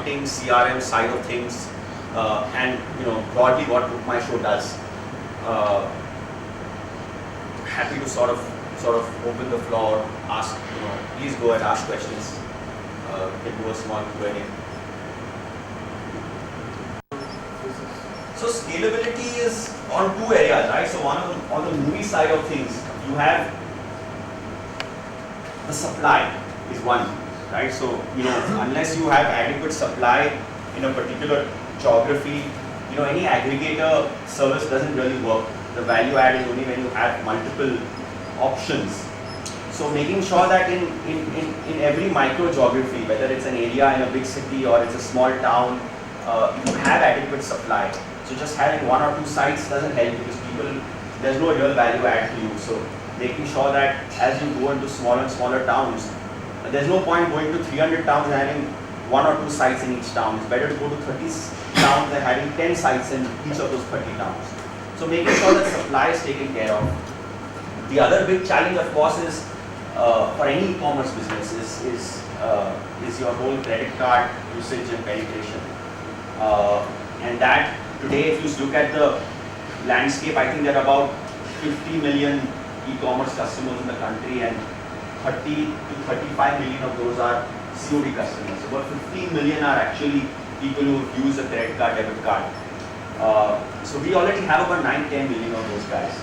marketing, CRM side of things, and broadly what BookMyShow does. Happy to sort of open the floor, ask, please go and ask questions. We can do a small Q&A. So scalability is on two areas, right? So on the movie side of things, you have the supply is one, right? So unless you have adequate supply in a particular geography, any aggregator service doesn't really work. The value add is only when you have multiple options. So making sure that in every micro geography, whether it's an area in a big city or it's a small town, you have adequate supply. So just having one or two sites doesn't help because there's no real value add to you. So making sure that as you go into smaller and smaller towns, there's no point going to 300 towns and having one or two sites in each town. It's better to go to 30 towns than having 10 sites in each of those 30 towns. So making sure that supply is taken care of. The other big challenge, of course, is for any e-commerce business is your whole credit card usage and penetration. And that today, if you look at the landscape, I think there are about 50 million e-commerce customers in the country, and 30 to 35 million of those are COD customers. About 15 million are actually people who use a credit card, debit card. So we already have about 9-10 million of those guys.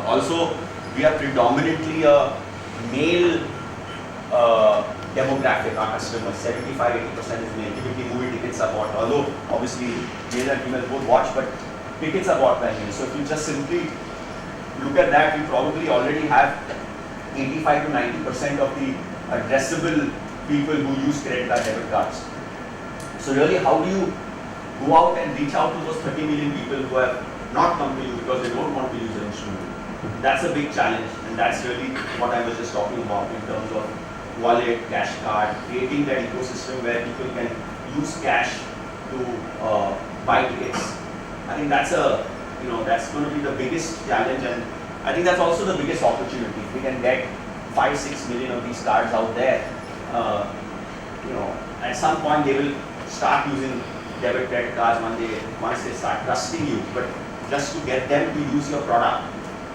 Also, we are predominantly a male demographic. Our customers, 75-80% is male. Typically, movie tickets are bought. Although obviously male and female both watch, but tickets are bought by male. So if you just simply look at that, we probably already have 85 to 90% of the addressable people who use credit card, debit cards. So really, how do you go out and reach out to those 30 million people who have not come to you because they don't want to use an instrument? That's a big challenge, and that's really what I was just talking about in terms of wallet, cash card, creating that ecosystem where people can use cash to buy tickets. I think that's that's going to be the biggest challenge, and I think that's also the biggest opportunity. If we can get 5-6 million of these cards out there, at some point they will start using debit credit cards once they start trusting you. But just to get them to use your product,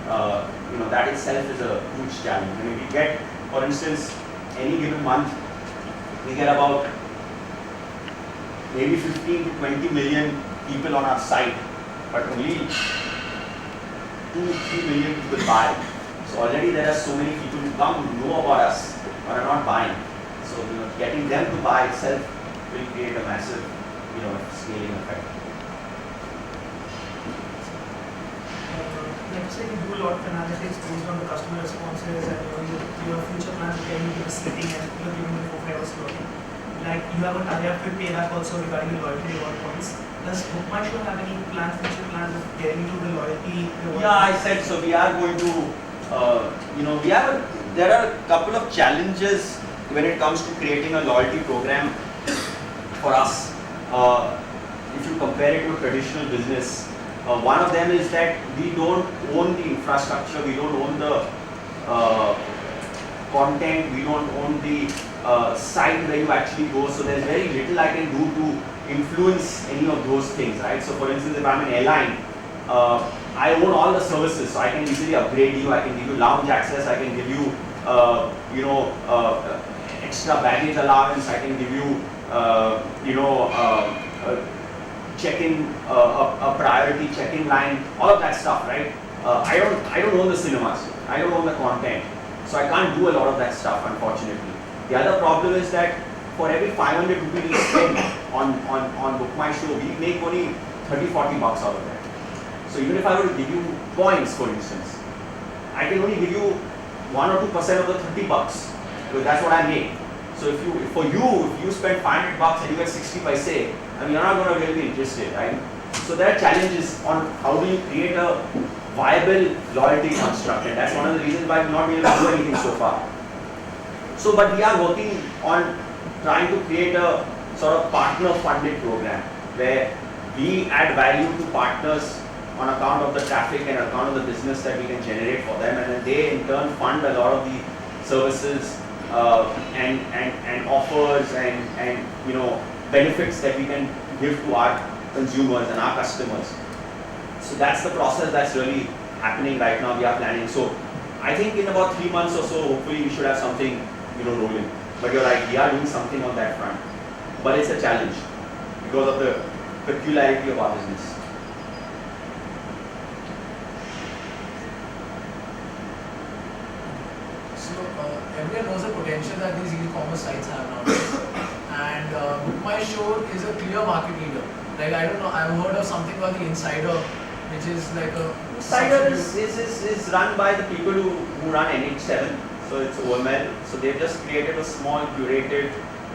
that itself is a huge challenge. I mean, we get, for instance, any given month, we get about maybe 15 to 20 million people on our site, but only 2-3 million people buy. So already there are so many people who come who know about us but are not buying. So getting them to buy itself will create a massive scaling effect. Let's say you do a lot of analytics based on the customer responses and your future plans can you give a setting and you're giving them 4-5 hours slotting. Like you have a tie-up with Payback also regarding the loyalty reward points. Does BookMyShow have any future plans of getting into the loyalty reward? Yeah, I said so. We are going to, there are a couple of challenges when it comes to creating a loyalty program for us. If you compare it to a traditional business, one of them is that we don't own the infrastructure, we don't own the content, we don't own the site where you actually go. So there's very little I can do to influence any of those things, right? So for instance, if I'm an airline, I own all the services, so I can easily upgrade you, I can give you lounge access, I can give you, extra baggage allowance, I can give you, check-in, a priority check-in line, all of that stuff, right? I don't own the cinemas, I don't own the content, so I can't do a lot of that stuff, unfortunately. The other problem is that for every 500 rupees we spend on BookMyShow, we make only 30-40 bucks out of that. So even if I were to give you points, for instance, I can only give you 1 or 2% of the 30 bucks, because that's what I make. So if you spend 500 bucks and you get 60 paise, I mean, you're not going to really be interested, right? So there are challenges on how do you create a viable loyalty construct, and that's one of the reasons why we've not been able to do anything so far. So, but we are working on trying to create a sort of partner-funded program where we add value to partners on account of the traffic and account of the business that we can generate for them, and then they in turn fund a lot of the services and offers and benefits that we can give to our consumers and our customers. So that's the process that's really happening right now. We are planning. So I think in about 3 months or so, hopefully we should have something, rolling. But you're right, we are doing something on that front. But it's a challenge because of the peculiarity of our business. So everyone knows the potential that these e-commerce sites have nowadays, and Book My Show is a clear market leader. Like, I don't know, I've heard of something called the Insider, which is like a Insider is run by the people who run NH7. So it's OML. So they've just created a small curated.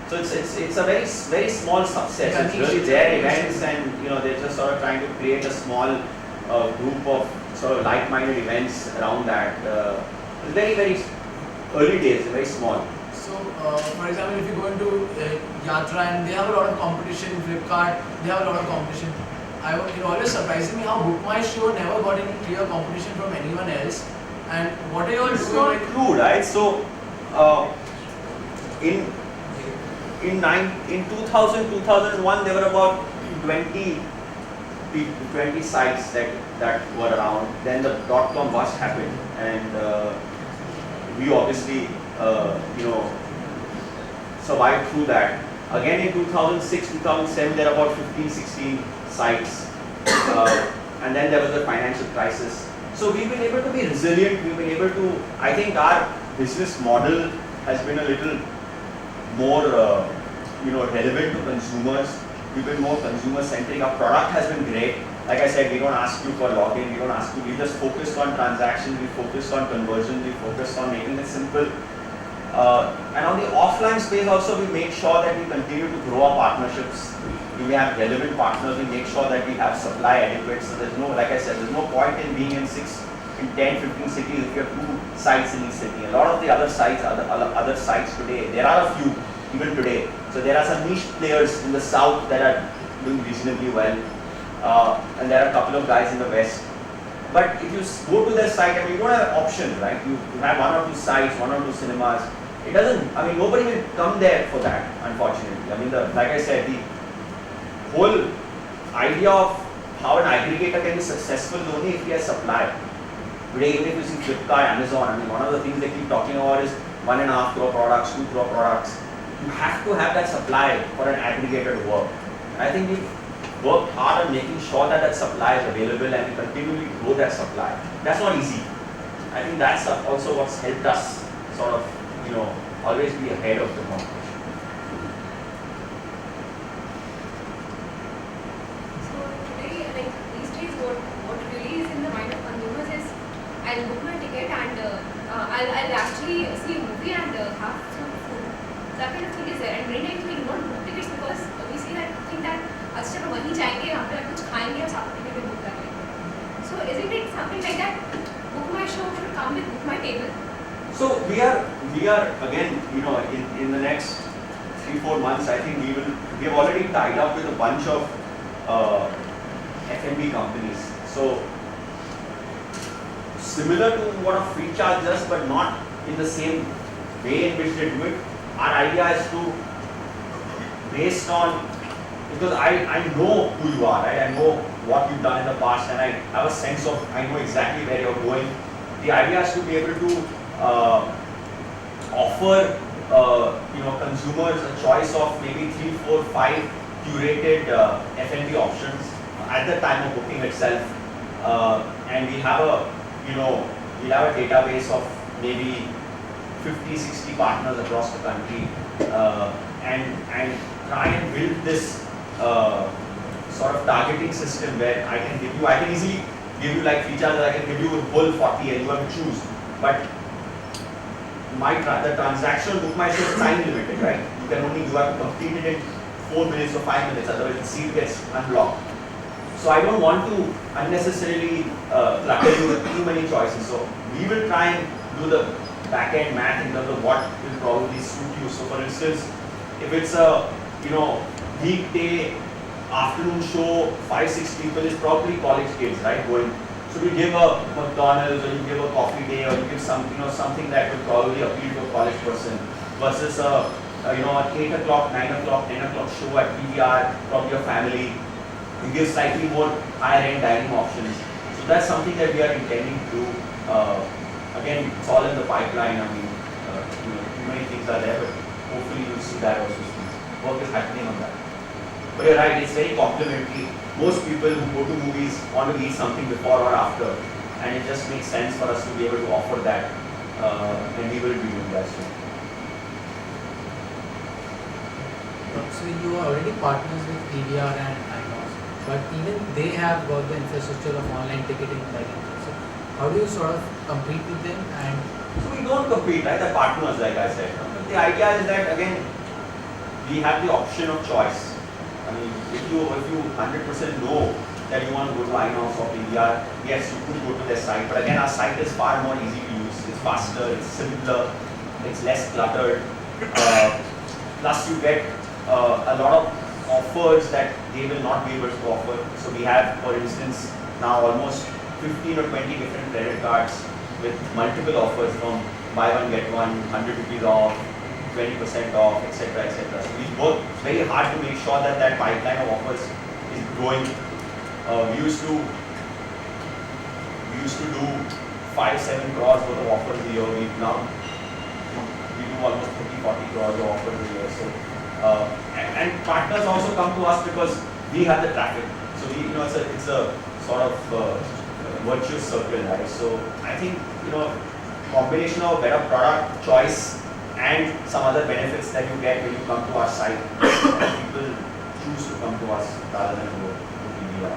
So it's a very small subset. Yeah, It's really their events, and they're just sort of trying to create a small group of sort of like-minded events around that. It's very early days, very small. So, for example, if you go into Yatra and they have a lot of competition, Flipkart, they have a lot of competition. It always surprises me how Book My Show never got any clear competition from anyone else. And what are you all It's doing? not true, right? So, in 2000, 2001, there were about 20 sites that were around. Then the .com bust happened, and we obviously, survived through that. Again in 2006, 2007, there were about 15, 16 sites, and then there was the financial crisis. So we've been able to be resilient. We've been able to. I think our business model has been a little more, relevant to consumers. We've been more consumer-centric. Our product has been great. Like I said, we don't ask you for login. We don't ask you. We just focused on transactions. We focused on conversion. We focused on making it simple. And on the offline space also, we make sure that we continue to grow our partnerships. We have relevant partners. We make sure that we have supply adequate. So there's no, like I said, there's no point in being in 10, 15 cities if you have 2 sites in each city. A lot of the other sites, other sites today, there are a few even today. So there are some niche players in the south that are doing reasonably well, and there are a couple of guys in the west. But if you go to their site, you don't have options, right? You have 1 or 2 sites, 1 or 2 cinemas. It doesn't. Nobody will come there for that, unfortunately. Like I said, the whole idea of how an aggregator can be successful is only if he has supply. Today, even if you see Flipkart, Amazon, one of the things they keep talking about is 1.5 crore products, 2 crore products. You have to have that supply for an aggregator to work. And I think we've worked hard on making sure that supply is available, and we continually grow that supply. That's not easy. I think that's also what's helped us sort of, always be ahead of the competition. So today, like these days, what really is in the mind of consumers is, I'll book my ticket and I'll actually see a movie and have some food. That kind of thing is there. And many times we do not book tickets because we see that think that अच्छा हम वहीं जाएंगे, वहाँ पे कुछ खाएंगे और साथ टिकट बुक कर लेंगे. So isn't it something like that? Book My Show should come with Book My Table. So we are again, in the next 3-4 months, I think we have already tied up with a bunch of F&B companies. So similar to what a free charge does, but not in the same way in which they do it. Our idea is to, based on, because I know who you are, right? I know what you've done in the past, and I have a sense of, I know exactly where you're going. The idea is to be able to offer consumers a choice of maybe 3, 4, 5 curated F&B options at the time of booking itself, and we have a database of maybe 50, 60 partners across the country, and try and build this sort of targeting system where I can easily give you like features that I can give you a whole 40 and you have to choose. But the transaction Book My Show is time limited, right? You have to complete it in 4 minutes or 5 minutes, otherwise the seat gets unlocked. So I don't want to unnecessarily clutter you with too many choices. So we will try and do the back-end math in terms of what will probably suit you. So for instance, if it's a weekday afternoon show, 5-6 people is probably college kids, right? Going. So you give a McDonald's, or you give a coffee day, or you give something that will probably appeal to a college person, versus a at 8 o'clock, 9 o'clock, 10 o'clock show at PVR, probably your family. You give slightly more higher end dining options. So that's something that we are intending to do. Again, it's all in the pipeline. I mean, too many things are there, but hopefully you'll see that also soon. Work is happening on that. But you're right, it's very complementary. Most people who go to movies want to eat something before or after, and it just makes sense for us to be able to offer that, and we will be doing that soon. So you are already partners with PVR and INOS, but even they have got the infrastructure of online ticketing like that. So how do you sort of compete with them? And So we don't compete, right? They're partners, like I said. But the idea is that again, we have the option of choice. I mean, if you 100% know that you want to go to INOS or PVR, yes, you could go to their site. But again, our site is far more easy to use. It's faster, it's simpler, it's less cluttered. Plus, you get a lot of offers that they will not be able to offer. So we have, for instance, now almost 15 or 20 different credit cards with multiple offers from buy one get one, 100 rupees off, 20% off, etc., etc. So we work very hard to make sure that that pipeline of offers is growing. We used to do 5-7 crores worth of offers a year. We do almost 30-40 crores of offers a year. So and partners also come to us because we have the traffic. So it's a sort of virtuous circle, right? So I think combination of better product choice and some other benefits that you get when you come to our site, people choose to come to us rather than go to PVR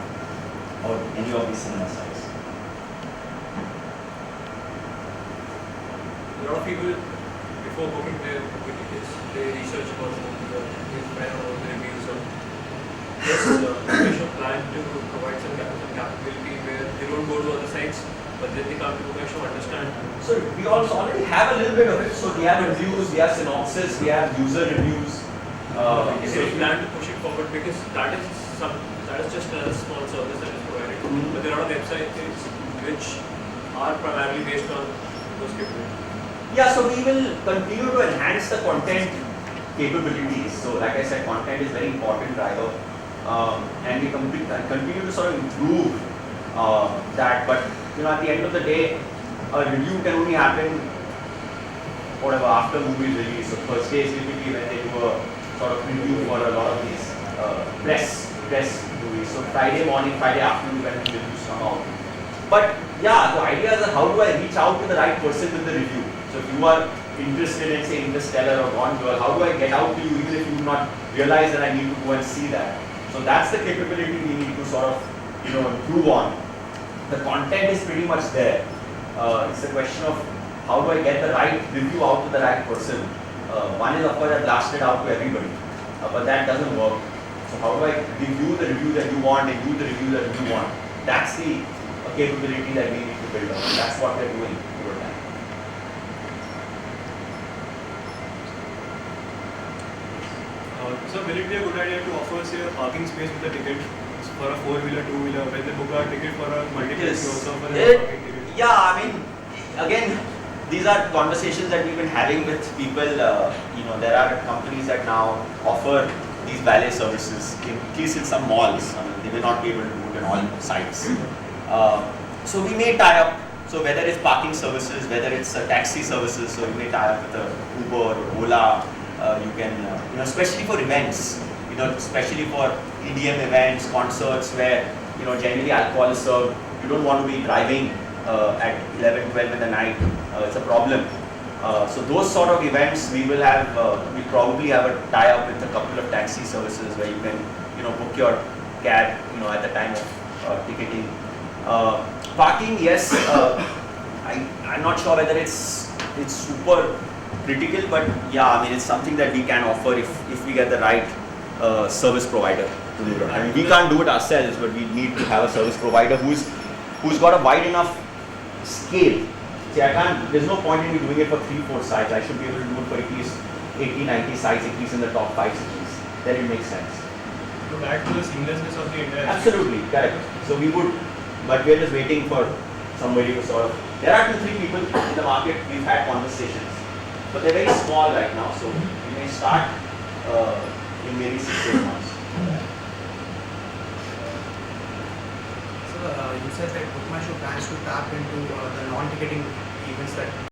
or any of these cinema sites. A lot of people, before booking their movie tickets, they research about the movie, they find out the reviews. So just Vishnu plan to provide some capability where they don't go to other sites, but then they come to Vishnu understand. So we also already have a little bit of it. So we have reviews, we have synopsis, we have user reviews. Is there a plan to push it forward, because that is just a small service that is provided. But there are a lot of websites which are primarily based on those capabilities. Yeah, so we will continue to enhance the content capabilities. So like I said, content is very important driver, and we continue to sort of improve that. But at the end of the day, a review can only happen after movie release. So Thursday is typically when they do a sort of review for a lot of these press movies. So Friday morning, Friday afternoon when the reviews come out. But yeah, the idea is that how do I reach out to the right person with the review? So if you are interested in, say, Interstellar or Gone Girl, how do I get out to you even if you do not realize that I need to go and see that? So that's the capability we need to sort of improve on. The content is pretty much there. It's a question of how do I get the right review out to the right person. One is of course I blast it out to everybody, but that doesn't work. So how do I give you the review that you want and you the review that you want? That's the capability that we need to build on. That's what we're doing over time. So will it be a good idea to offer, say, a parking space with a ticket for a 4-wheeler, 2-wheeler, when they book a ticket for a multiplex, you also offer a parking ticket? Yeah, I mean, again, these are conversations that we've been having with people. There are companies that now offer these valet services, at least in some malls. I mean, they may not be able to do it in all sites. So we may tie up. So whether it's parking services, whether it's taxi services, so you may tie up with a Uber or Ola. You can, especially for events, especially for EDM events, concerts where, generally alcohol is served. You don't want to be driving at 11, 12 in the night. It's a problem. So those sort of events, we probably have a tie-up with a couple of taxi services where you can, book your cab, at the time of ticketing. Parking, yes. I'm not sure whether it's super critical, but yeah, I mean, it's something that we can offer if we get the right service provider to do it. I mean, we can't do it ourselves, but we need to have a service provider who's got a wide enough scale. See, there's no point in me doing it for 3-4 sites. I should be able to do it for at least 80-90 sites, at least in the top 5 cities. Then it makes sense. To add to the seamlessness of the entire Absolutely, correct. So we would, but we're just waiting for somebody to sort of, there are 2-3 people in the market, we've had conversations. but they're very small right now. So you may start in maybe 6 to 8 months. So you said that Book My Show plans to tap into the non-ticketing events that